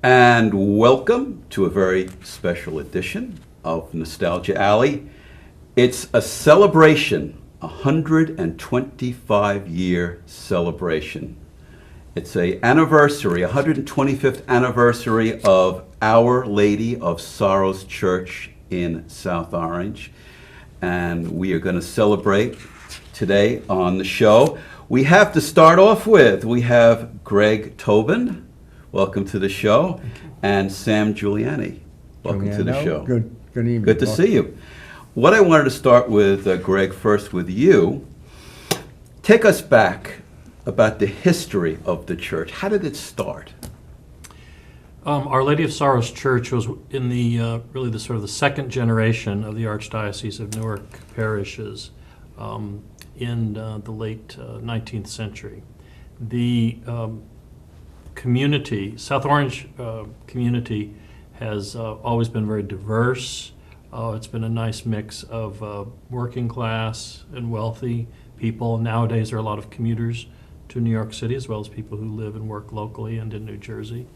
And welcome to a very special edition of Nostalgia Alley. It's a celebration, a 125-year celebration. It's a 125th anniversary of Our Lady of Sorrows Church in South Orange. And we are going to celebrate today on the show. We have to start off with, we have Greg Tobin. Welcome to the show. And Sam Giuliani. Welcome to the show. Good evening. Good to see you. What I wanted to start with, Greg, first with you. Take us back about the history of the church. How did it start? Our Lady of Sorrows Church was in the really the sort of the second generation of the Archdiocese of Newark parishes in the late 19th century. The community, South Orange community, has always been very diverse. It's been a nice mix of working class and wealthy people. Nowadays there are a lot of commuters to New York City, as well as people who live and work locally and in New Jersey.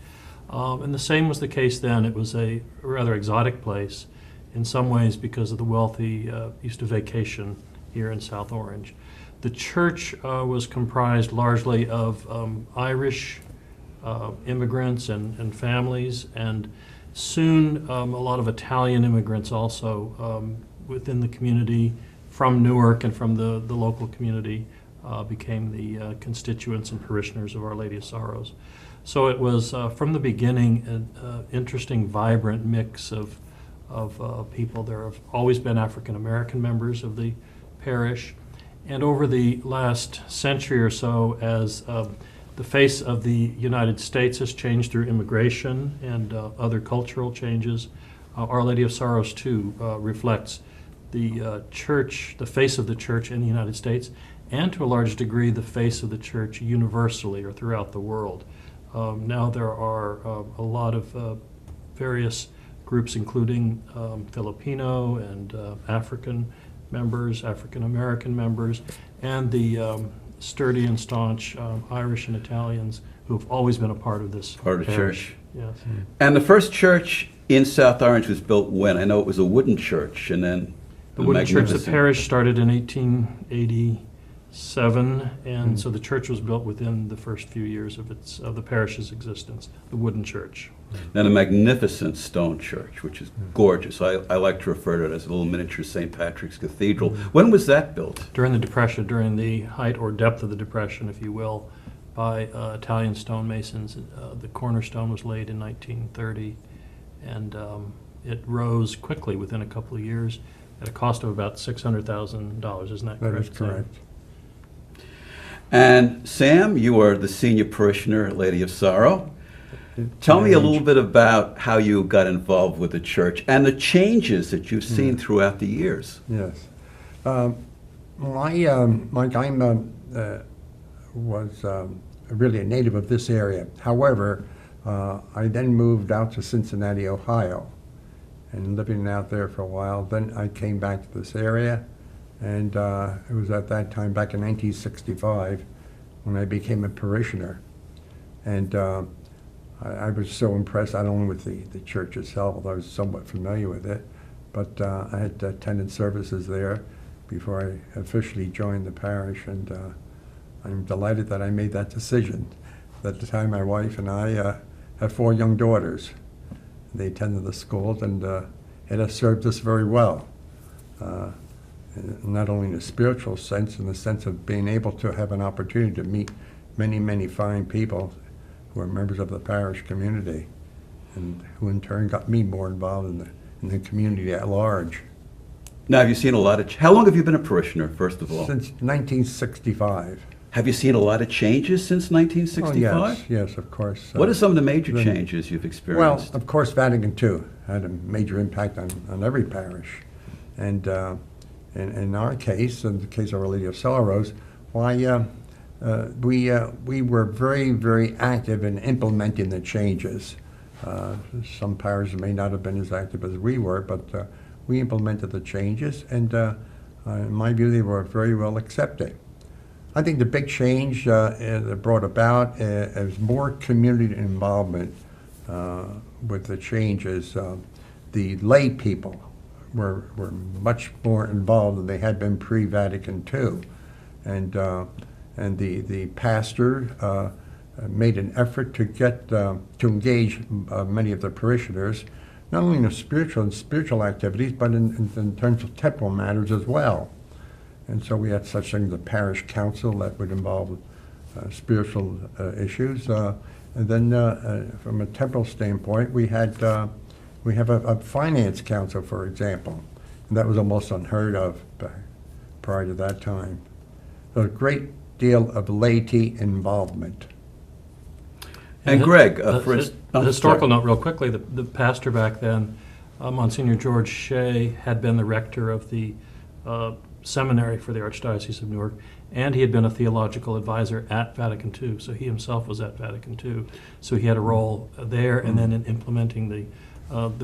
And the same was the case then. It was a rather exotic place in some ways because of the wealthy used to vacation here in South Orange. The church was comprised largely of Irish immigrants and families, and soon a lot of Italian immigrants also within the community from Newark and from the local community became the constituents and parishioners of Our Lady of Sorrows. So it was from the beginning an interesting, vibrant mix of people. There have always been African American members of the parish, and over the last century or so, as the face of the United States has changed through immigration and other cultural changes, Our Lady of Sorrows too reflects the church, the face of the church in the United States, and to a large degree the face of the church universally or throughout the world. Now there are a lot of various groups, including Filipino and African members, African American members, and the sturdy and staunch Irish and Italians who have always been a part of this Part of the parish. church. Yes. And the first church in South Orange was built when? I know it was a wooden church, and then The wooden church, the magnificent- parish started in 1887, and so the church was built within the first few years of the parish's existence, the wooden church. And a magnificent stone church, which is gorgeous. I like to refer to it as a little miniature St. Patrick's Cathedral. When was that built? During the Depression, during the height or depth of the Depression, if you will, by Italian stonemasons. The cornerstone was laid in 1930, and it rose quickly within a couple of years at a cost of about $600,000. Isn't that correct? That is correct. And Sam, you are the senior parishioner at Lady of Sorrow. Tell me a little bit about how you got involved with the church and the changes that you've seen throughout the years. Yes. My time was really a native of this area. However, I then moved out to Cincinnati, Ohio, and living out there for a while. Then I came back to this area, and it was at that time, back in 1965, when I became a parishioner. And I was so impressed, not only with the church itself, although I was somewhat familiar with it, but I had attended services there before I officially joined the parish, and I'm delighted that I made that decision. At the time, my wife and I had 4 young daughters. They attended the schools, and it has served us very well, not only in a spiritual sense, in the sense of being able to have an opportunity to meet many, many fine people who are members of the parish community, and who in turn got me more involved in the community at large. Now, have you seen a lot of, how long have you been a parishioner, first of all? Since 1965. Have you seen a lot of changes since 1965? Oh, yes, of course. What are some of the major then- changes you've Well, experienced? of course, Vatican II had a major impact on every parish. And in our case, in the case of Our Lady of Sorrows, why we were very, very active in implementing the changes. Some parishes may not have been as active as we were, but we implemented the changes, and in my view, they were very well accepted. I think the big change that brought about is more community involvement with the changes. The lay people were much more involved than they had been pre-Vatican II. And the pastor made an effort to get to engage many of the parishioners, not only in the spiritual activities, but in terms of temporal matters as well. And so we had such things as a parish council that would involve spiritual issues. And then from a temporal standpoint, we have a finance council, for example, and that was almost unheard of prior to that time. So a great deal of laity involvement. And Greg, a historical note real quickly, the pastor back then, Monsignor George Shea, had been the rector of the seminary for the Archdiocese of Newark, and he had been a theological advisor at Vatican II, so he himself was at Vatican II. So he had a role there, and then in implementing the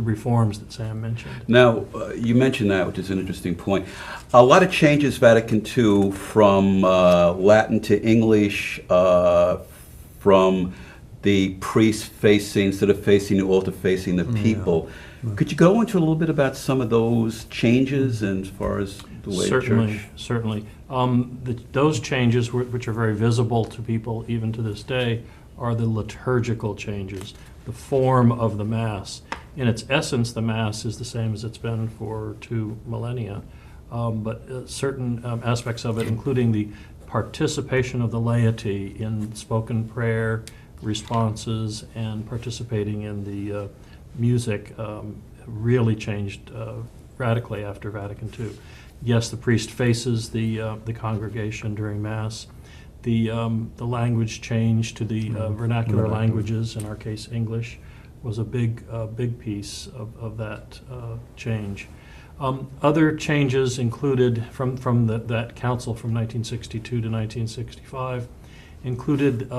reforms that Sam mentioned. Now, you mentioned that, which is an interesting point. A lot of changes Vatican II from Latin to English, from the priest facing, instead of facing the altar, facing the people. Yeah. Could you go into a little bit about some of those changes and as far as the way Certainly. Those changes, which are very visible to people even to this day, are the liturgical changes, the form of the Mass. In its essence, the Mass is the same as it's been for 2 millennia, but certain aspects of it, including the participation of the laity in spoken prayer, responses, and participating in the music, really changed radically after Vatican II. Yes, the priest faces the congregation during Mass. The language change to the vernacular languages, in our case English, was a big piece of that change. Other changes included from that council from 1962 to 1965 included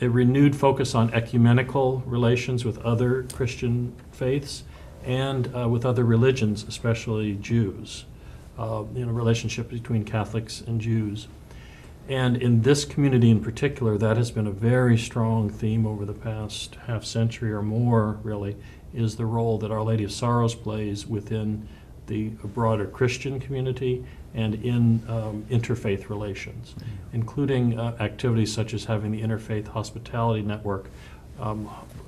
a renewed focus on ecumenical relations with other Christian faiths and with other religions, especially Jews, relationship between Catholics and Jews. And in this community in particular, that has been a very strong theme over the past half century or more, really, is the role that Our Lady of Sorrows plays within the broader Christian community and in interfaith relations, including activities such as having the Interfaith Hospitality Network,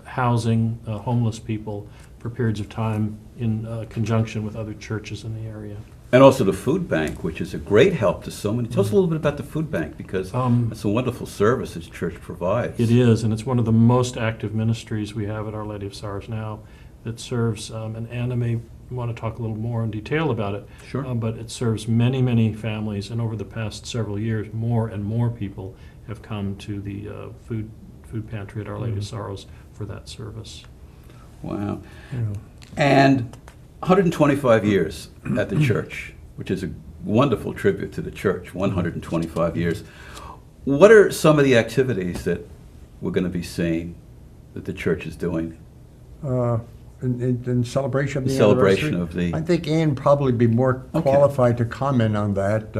housing homeless people for periods of time in conjunction with other churches in the area. And also the food bank, which is a great help to so many. Tell us a little bit about the food bank, because it's a wonderful service that church provides. It is, and it's one of the most active ministries we have at Our Lady of Sorrows now that serves, and Anna may want to talk a little more in detail about it. Sure. But it serves many, many families, and over the past several years, more and more people have come to the food pantry at Our Lady of Sorrows for that service. Wow. Yeah. And 125 years at the church, which is a wonderful tribute to the church, 125 years. What are some of the activities that we're going to be seeing that the church is doing? In celebration of the celebration anniversary? of the... I think Ann probably be more qualified to comment on that,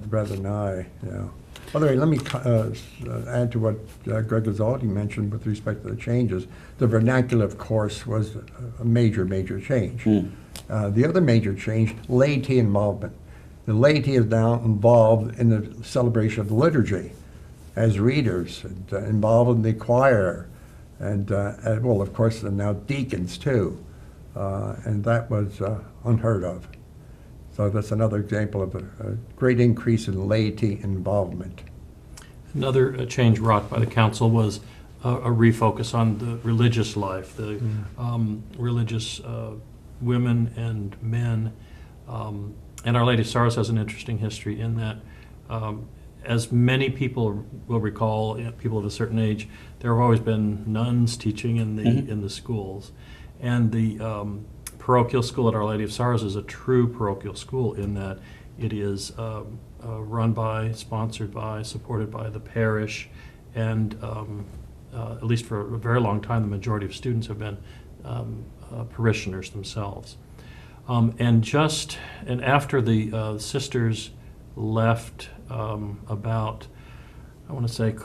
rather than I, yeah. By the way, let me add to what Greg has already mentioned with respect to the changes. The vernacular, of course, was a major change. The other major change, laity involvement. The laity is now involved in the celebration of the liturgy as readers, and, involved in the choir, and well, of course, and now deacons too. And that was unheard of. So that's another example of a great increase in laity involvement. Another change wrought by the council was a refocus on the religious life, the religious women and men. And Our Lady of Sorrows has an interesting history in that, as many people will recall, people of a certain age, there have always been nuns teaching in the schools. And the parochial school at Our Lady of Sorrows is a true parochial school in that it is run by, sponsored by, supported by the parish, and at least for a very long time, the majority of students have been parishioners themselves. And after the sisters left about, I want to say,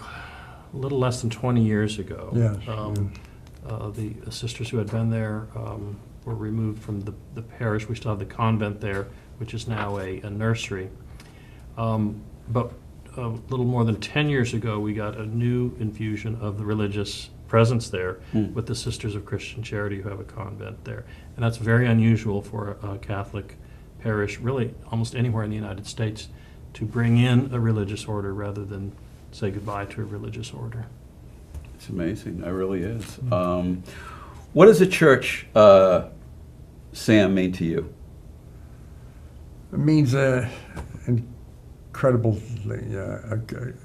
a little less than 20 years ago. Yes, The sisters who had been there were removed from the parish. We still have the convent there, which is now a nursery. But a little more than 10 years ago, we got a new infusion of the religious presence there with the Sisters of Christian Charity, who have a convent there. And that's very unusual for a Catholic parish, really almost anywhere in the United States, to bring in a religious order rather than say goodbye to a religious order. It's amazing. It really is. What does a church, Sam, mean to you? It means incredible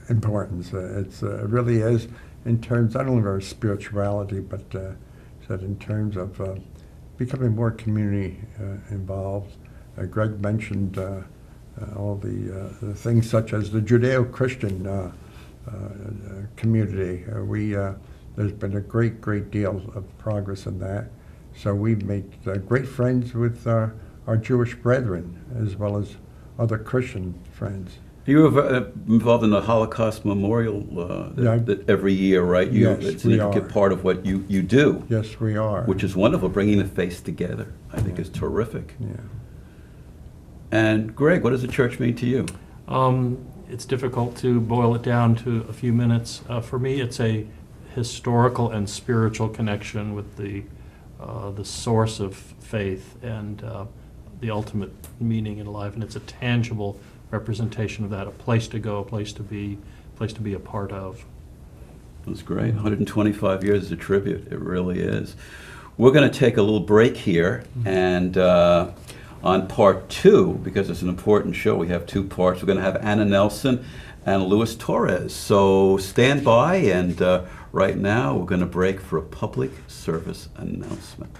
importance. It really is in terms not only of our spirituality, but said in terms of becoming more community involved. Greg mentioned all the things such as the Judeo-Christian community. There's been a great deal of progress in that. So we've made great friends with our Jewish brethren as well as other Christian friends. You were involved in the Holocaust Memorial that every year, right? Yes, it's we an intricate are. part of what you do. Yes, we are. Which is wonderful. Bringing the faith together, I think, is terrific. Yeah. And Greg, what does the church mean to you? It's difficult to boil it down to a few minutes. For me, it's a historical and spiritual connection with the source of faith and the ultimate meaning in life, and it's a tangible representation of that, a place to go, a place to be a part of. That's great. 125 years is a tribute. It really is. We're going to take a little break here, and on part 2, because it's an important show, we have 2 parts. We're going to have Anna Nelson and Luis Torres. So stand by, and right now we're going to break for a public service announcement.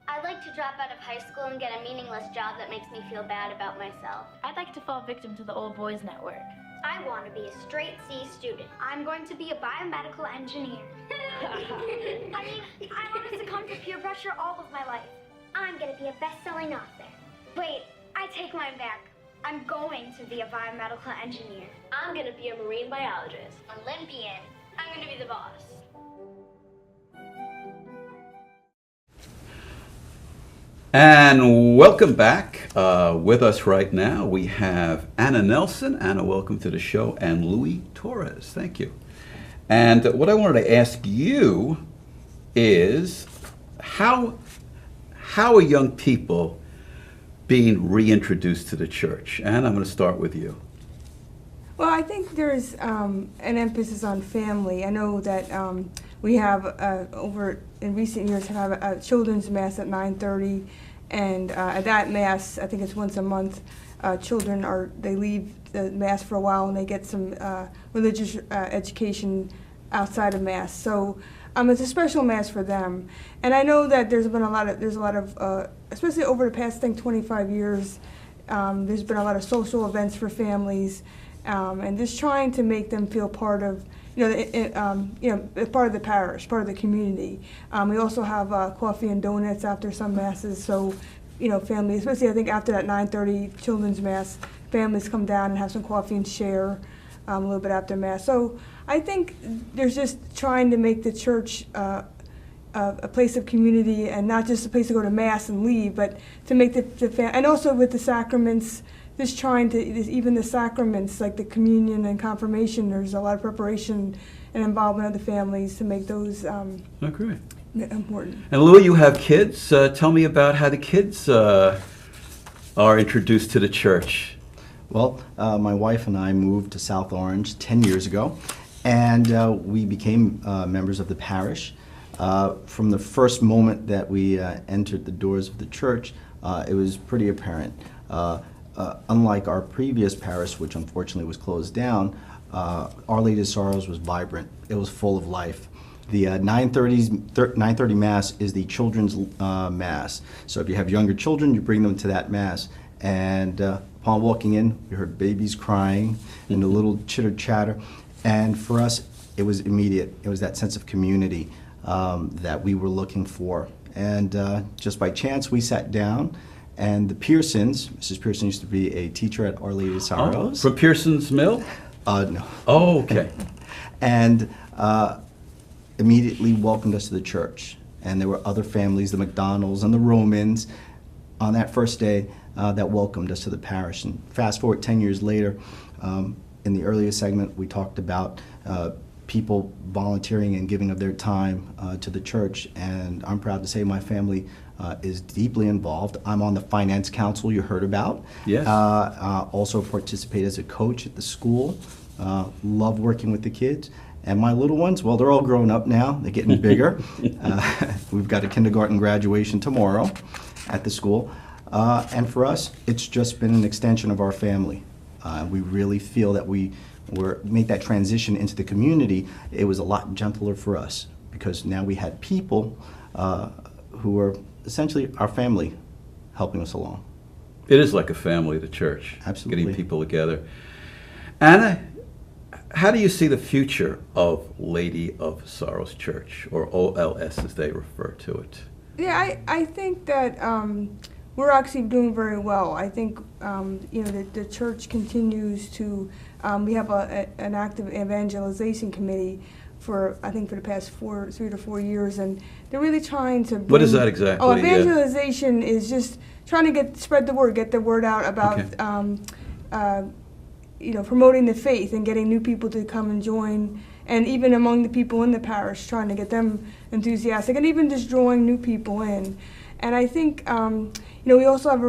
I'd like to drop out of high school and get a meaningless job that makes me feel bad about myself. I'd like to fall victim to the old boys network. I want to be a straight C student. I'm going to be a biomedical engineer. I want to succumb to peer pressure all of my life. I'm going to be a best-selling author. Wait, I take mine back. I'm going to be a biomedical engineer. I'm going to be a marine biologist. Olympian. I'm going to be the boss. And welcome back. With us right now, we have Anna Nelson. Anna, welcome to the show, and Luis Torres. Thank you. And what I wanted to ask you is, how are young people being reintroduced to the church? Anna, I'm going to start with you. Well, I think there's an emphasis on family. I know that we have over in recent years have a children's mass at 9:30, and at that mass, I think it's once a month. Children they leave the mass for a while and they get some religious education outside of mass. So it's a special mass for them. And I know that there's a lot of especially over the past 25 years, there's been a lot of social events for families. And just trying to make them feel part of, part of the parish, part of the community. We also have coffee and donuts after some masses, so families, especially I think after that 9:30 children's mass, families come down and have some coffee and share a little bit after mass. So I think there's just trying to make the church a place of community and not just a place to go to mass and leave, but to make and also with the sacraments. Just trying to, even the sacraments, like the communion and confirmation, there's a lot of preparation and involvement of the families to make those Great. important. And Louis, you have kids. Tell me about how the kids are introduced to the church. Well, my wife and I moved to South Orange 10 years ago, and we became members of the parish. From the first moment that we entered the doors of the church, it was pretty apparent. Unlike our previous parish, which unfortunately was closed down, Our Lady of Sorrows was vibrant. It was full of life. The 9:30 Mass is the children's Mass. So if you have younger children, you bring them to that Mass. And upon walking in, we heard babies crying and a little chitter-chatter. And for us, it was immediate. It was that sense of community that we were looking for. And just by chance, we sat down And the Pearsons, Mrs. Pearson used to be a teacher at Our Lady of Sorrows. From Pearson's Mill? No. Oh, okay. And immediately welcomed us to the church. And there were other families, the McDonalds and the Romans, on that first day that welcomed us to the parish. And fast forward 10 years later, in the earlier segment, we talked about people volunteering and giving of their time to the church. And I'm proud to say my family is deeply involved. I'm on the finance council you heard about. Yes. Also participate as a coach at the school. Love working with the kids. And my little ones, well, they're all grown up now. They're getting bigger. We've got a kindergarten graduation tomorrow at the school. And for us, it's just been an extension of our family. We really feel that we made that transition into the community. It was a lot gentler for us because now we had people who were essentially our family helping us along. It is like a family, the church. Absolutely. Getting people together. Anna, how do you see the future of Lady of Sorrows Church, or OLS as they refer to it? Yeah, I think that we're actually doing very well. I think the church continues to. We have an active evangelization committee for the past 3 to 4 years, and they're really trying to. What is that exactly? Oh, evangelization is just trying to spread the word, get the word out about. Okay. Promoting the faith and getting new people to come and join, and even among the people in the parish, trying to get them enthusiastic, and even just drawing new people in. And I think, we also have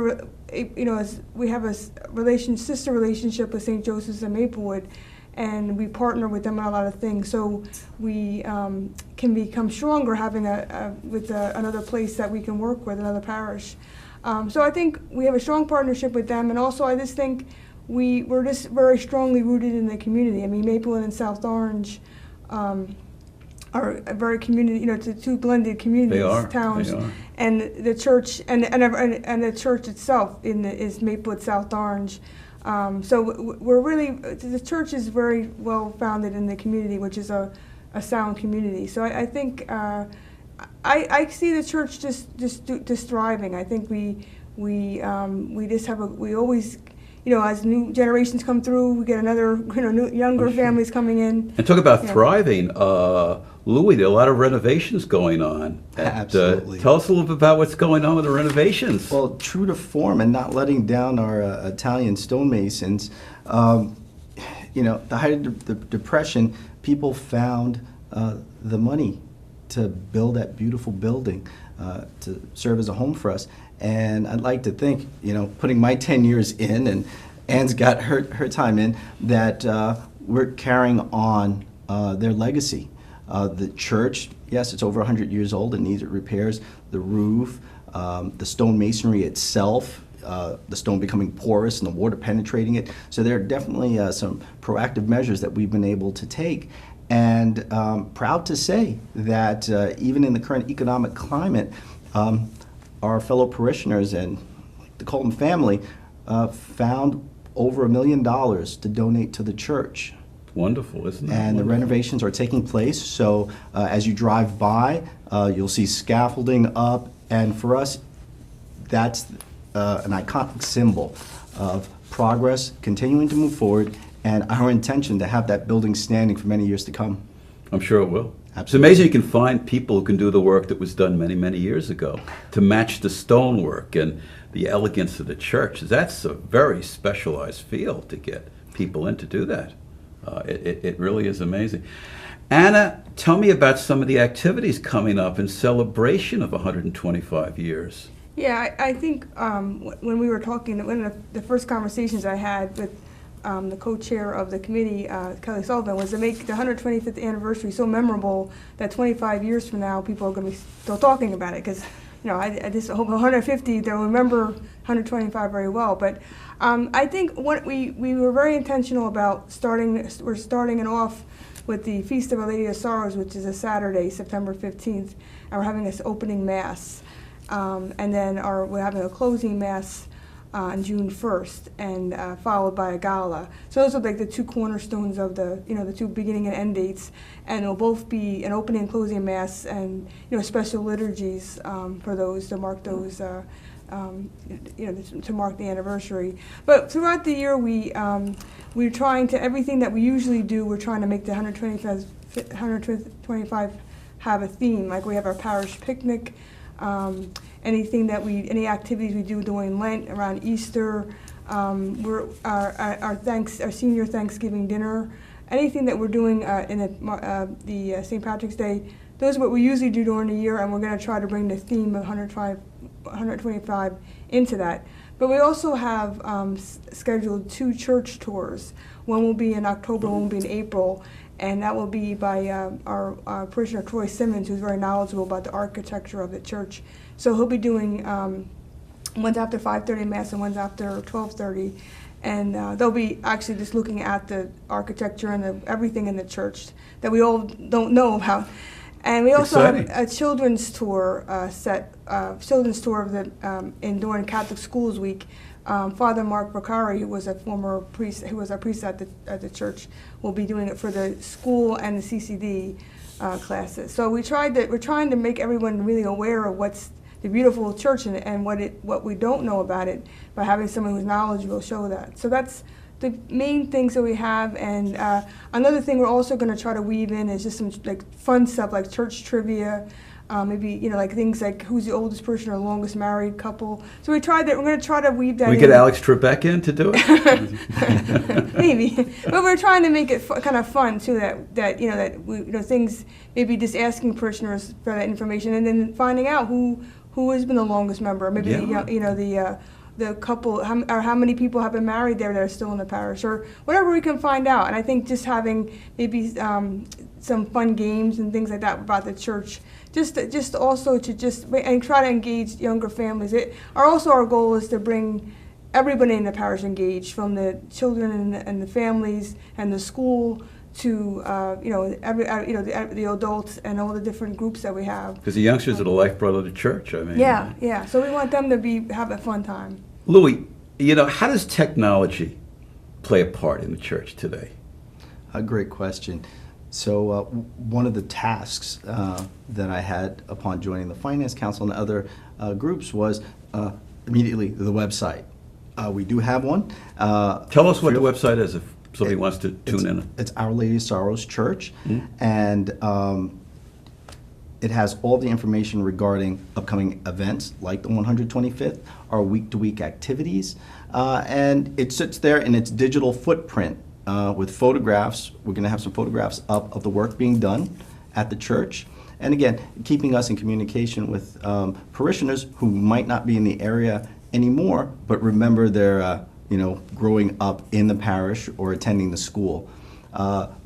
we have a sister relationship with St. Joseph's in Maplewood, and we partner with them on a lot of things. So we can become stronger having another place that we can work with, another parish. So I think we have a strong partnership with them, and also I just think we're just very strongly rooted in the community. I mean, Maplewood and South Orange are a very community. It's two blended communities, towns, They are. and the church and the church itself is Maplewood, South Orange. So we're really, the church is very well founded in the community, which is a sound community. So I think I see the church just thriving. I think we always. As new generations come through, we get another, younger families coming in. And talk about thriving. Louis, there are a lot of renovations going on. Absolutely. Tell us a little bit about what's going on with the renovations. Well, true to form and not letting down our Italian stonemasons, the height of the Depression, people found the money to build that beautiful building to serve as a home for us. And I'd like to think, putting my 10 years in, and Anne's got her time in, that we're carrying on their legacy. The church, yes, it's over 100 years old and needs repairs. The roof, the stone masonry itself, the stone becoming porous and the water penetrating it. So there are definitely some proactive measures that we've been able to take. And proud to say that even in the current economic climate, our fellow parishioners and the Colton family found over $1 million to donate to the church. Wonderful, isn't it? And the renovations are taking place. So as you drive by, you'll see scaffolding up. And for us, that's an iconic symbol of progress, continuing to move forward, and our intention to have that building standing for many years to come. I'm sure it will. Absolutely. It's amazing you can find people who can do the work that was done many, many years ago to match the stonework and the elegance of the church. That's a very specialized field to get people in to do that. It really is amazing. Anna, tell me about some of the activities coming up in celebration of 125 years. Yeah, I think when we were talking, one of the first conversations I had with the co-chair of the committee, Kelly Sullivan, was to make the 125th anniversary so memorable that 25 years from now, people are going to be still talking about it. Because, I just hope 150, they'll remember 125 very well. But I think what we were very intentional about we're starting it off with the Feast of Our Lady of Sorrows, which is a Saturday, September 15th, and we're having this opening mass. And then we're having a closing mass on June 1st, and followed by a gala. So those are like the two cornerstones of the two beginning and end dates, and it'll both be an opening and closing mass, and special liturgies for those to mark those to mark the anniversary. But throughout the year, we're trying to, everything that we usually do, we're trying to make the 125 have a theme. Like we have our parish picnic, any activities we do during Lent, around Easter, our senior Thanksgiving dinner, anything that we're doing in the St. Patrick's Day. Those are what we usually do during the year, and we're going to try to bring the theme of 125 into that. But we also have scheduled 2 church tours. One will be in October, one will be in April, and that will be by our parishioner Troy Simmons, who's very knowledgeable about the architecture of the church. So he'll be doing one's after 5:30 Mass and one's after 12:30. And they'll be actually just looking at the architecture and everything in the church that we all don't know about. And we also have a children's tour children's tour of the during Catholic Schools Week. Father Mark Bakari, who was a former priest, who was a priest at the church, will be doing it for the school and the CCD classes. So we're trying to make everyone really aware of what's the beautiful church and what we don't know about it, by having someone who's knowledgeable show that. So that's the main things that we have. And another thing we're also going to try to weave in is just some like fun stuff like church trivia, maybe like things like who's the oldest person or longest married couple. So we're going to try to weave that in. We get Alex Trebek in to do it? Maybe, but we're trying to make it kind of fun too. That things, maybe just asking parishioners for that information and then finding out who has been the longest member. Maybe the couple, or how many people have been married there that are still in the parish, or whatever we can find out. And I think just having maybe some fun games and things like that about the church, just also to and try to engage younger families. Our goal is to bring everybody in the parish engaged, from the children and the families and the school to the adults and all the different groups that we have. Because the youngsters are the lifeblood of the church. I mean, yeah. So we want them to have a fun time. Louis, how does technology play a part in the church today? A great question. So one of the tasks that I had upon joining the Finance Council and other groups was immediately the website. We do have one. Tell us what the website is if somebody wants to tune in. It's Our Lady of Sorrows Church, and it has all the information regarding upcoming events like the 125th, our week-to-week activities, and it sits there in its digital footprint with photographs. We're going to have some photographs up of the work being done at the church, and again, keeping us in communication with parishioners who might not be in the area anymore, but remember their growing up in the parish or attending the school.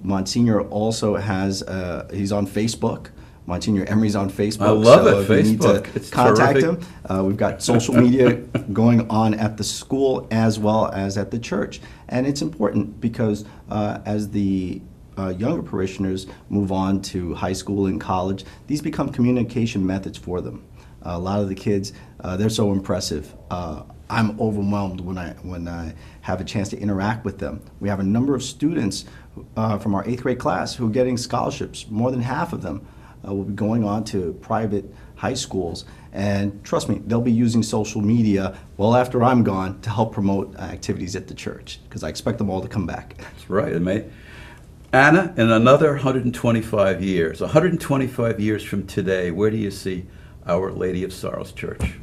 Monsignor also has, he's on Facebook. Monsignor Emery's on Facebook. I love so it, if you need Facebook. to It's contact terrific. him. We've got social media going on at the school as well as at the church. And it's important because as the younger parishioners move on to high school and college, these become communication methods for them. A lot of the kids, they're so impressive. I'm overwhelmed when I have a chance to interact with them. We have a number of students from our 8th grade class who are getting scholarships. More than half of them will be going on to private high schools. And trust me, they'll be using social media well after I'm gone to help promote activities at the church, because I expect them all to come back. That's right, mate. Anna, in another 125 years from today, where do you see Our Lady of Sorrows Church?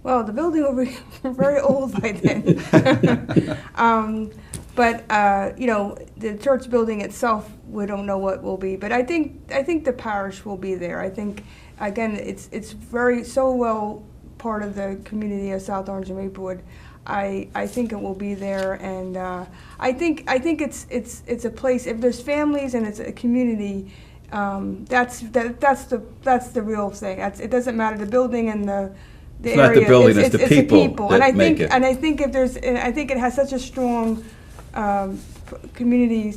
Well, the building will be very old by then. But the church building itself, we don't know what will be. But I think the parish will be there. I think, again, it's so well part of the community of South Orange and Maplewood. I think it will be there, and I think it's a place. If there's families and it's a community, that's the real thing. It doesn't matter the building and the It's area. not the building, it's the people that and I make think it. and I think I think it has such a strong community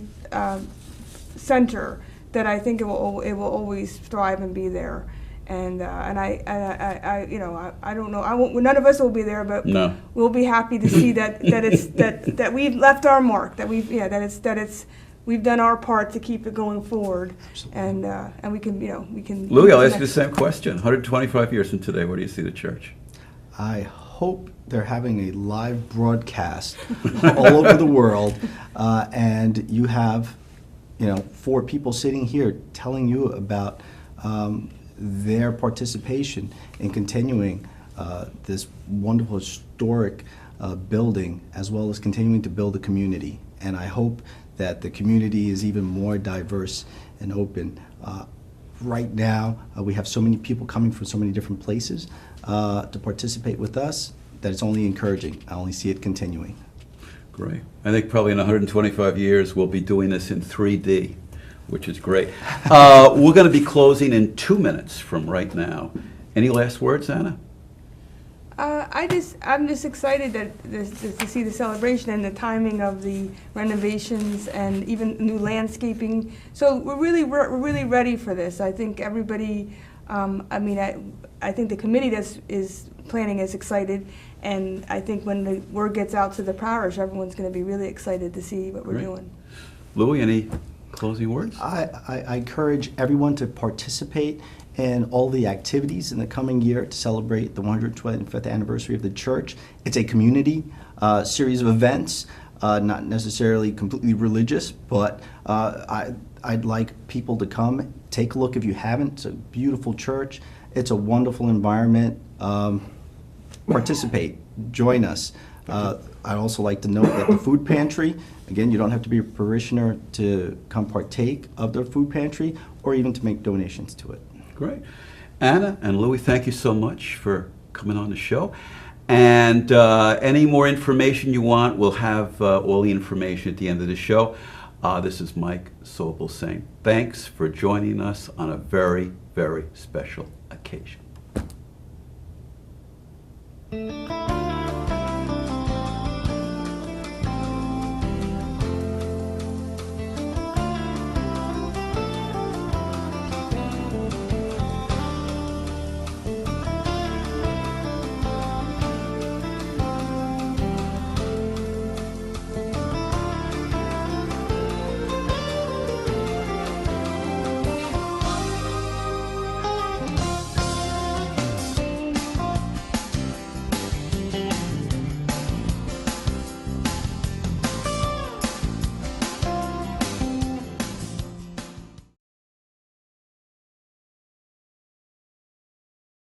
center that I think it will always thrive and be there. And I don't know. None of us will be there, but No. we'll be happy to see that we've left our mark. We've done our part to keep it going forward. And we can. Louis, I'll ask you the same question. 125 years from today, where do you see the church? I hope they're having a live broadcast all over the world, and you have, 4 people sitting here telling you about their participation in continuing this wonderful historic building, as well as continuing to build a community. And I hope that the community is even more diverse and open. Right now, we have so many people coming from so many different places to participate with us that it's only encouraging. I only see it continuing. Great. I think probably in 125 years we'll be doing this in 3D, which is great. We're going to be closing in 2 minutes from right now. Any last words, Anna? I'm just excited to see the celebration and the timing of the renovations and even new landscaping. So we're really ready for this. I think everybody, I think the committee that is planning is excited, and I think when the word gets out to the parish, everyone's going to be really excited to see what we're doing. Louis, any closing words? I encourage everyone to participate in all the activities in the coming year to celebrate the 125th anniversary of the church. It's a community series of events, not necessarily completely religious, but I'd like people to come, take a look if you haven't. It's a beautiful church. It's a wonderful environment. Participate, join us. I'd also like to note that the food pantry, again, you don't have to be a parishioner to come partake of the food pantry or even to make donations to it. Great. Anna and Louis, thank you so much for coming on the show. And any more information you want, we'll have all the information at the end of the show. This is Mike Sobel saying thanks for joining us on a very, very special occasion.